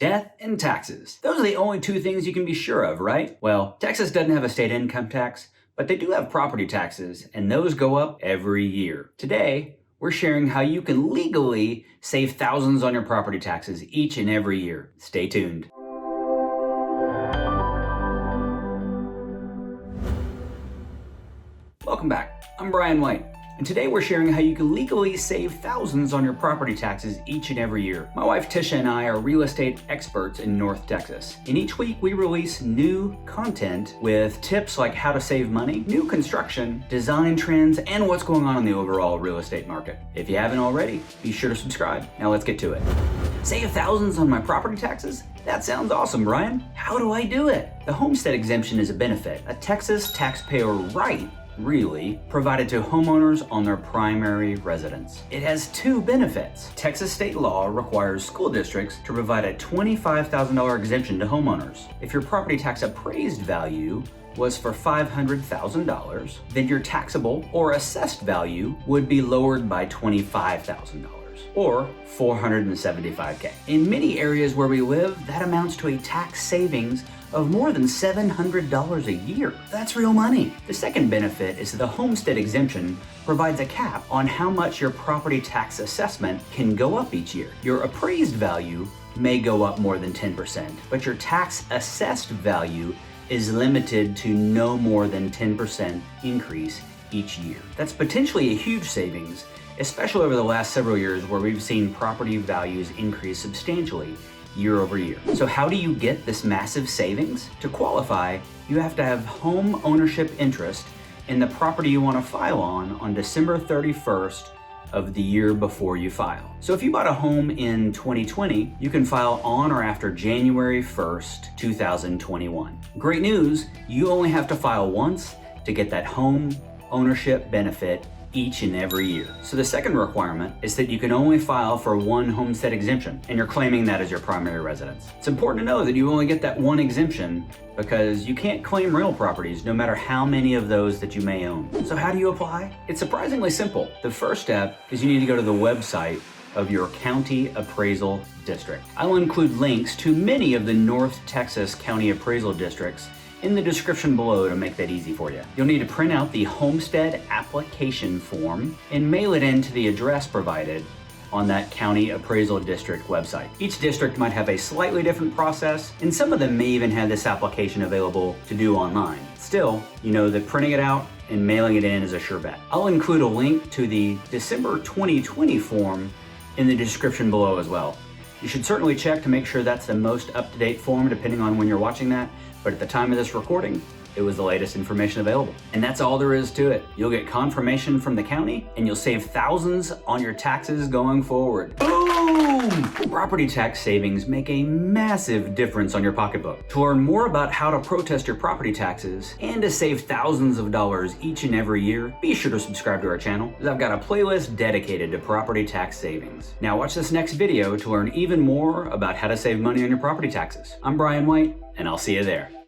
Death and taxes. Those are the only two things you can be sure of, right? Well, Texas doesn't have a state income tax, but they do have property taxes, and those go up every year. Today, we're sharing how you can legally save thousands on your property taxes each and every year. Stay tuned. Welcome back. I'm Brian White, and today we're sharing how you can legally save thousands on your property taxes each and every year. My wife Tisha and I are real estate experts in North Texas, and each week we release new content with tips like how to save money, new construction, design trends, and what's going on in the overall real estate market. If you haven't already, be sure to subscribe. Now let's get to it. Save thousands on my property taxes? That sounds awesome, Brian. How do I do it? The Homestead Exemption is a benefit, a Texas taxpayer right, really, provided to homeowners on their primary residence. It has two benefits. Texas state law requires school districts to provide a $25,000 exemption to homeowners. If your property tax appraised value was for $500,000, then your taxable or assessed value would be lowered by $25,000. Or $475K. In many areas where we live, that amounts to a tax savings of more than $700 a year. That's real money. The second benefit is that the Homestead Exemption provides a cap on how much your property tax assessment can go up each year. Your appraised value may go up more than 10%, but your tax assessed value is limited to no more than 10% increase each year. That's potentially a huge savings, especially over the last several years where we've seen property values increase substantially year over year. So how do you get this massive savings? To qualify, you have to have home ownership interest in the property you want to file on December 31st of the year before you file. So if you bought a home in 2020, you can file on or after January 1st, 2021. Great news, you only have to file once to get that home ownership benefit each and every year. So the second requirement is that you can only file for one homestead exemption, and you're claiming that as your primary residence. It's important to know that you only get that one exemption because you can't claim rental properties no matter how many of those that you may own. So how do you apply? It's surprisingly simple. The first step is you need to go to the website of your county appraisal district. I'll include links to many of the North Texas county appraisal districts in the description below to make that easy for you. You'll need to print out the homestead application form and mail it in to the address provided on that county appraisal district website. Each district might have a slightly different process, and some of them may even have this application available to do online. Still, you know that printing it out and mailing it in is a sure bet. I'll include a link to the December 2020 form in the description below as well. You should certainly check to make sure that's the most up-to-date form depending on when you're watching that, but at the time of this recording, it was the latest information available. And that's all there is to it. You'll get confirmation from the county and you'll save thousands on your taxes going forward. Boom! Property tax savings make a massive difference on your pocketbook. To learn more about how to protest your property taxes and to save thousands of dollars each and every year, be sure to subscribe to our channel, as I've got a playlist dedicated to property tax savings. Now watch this next video to learn even more about how to save money on your property taxes. I'm Brian White, and I'll see you there.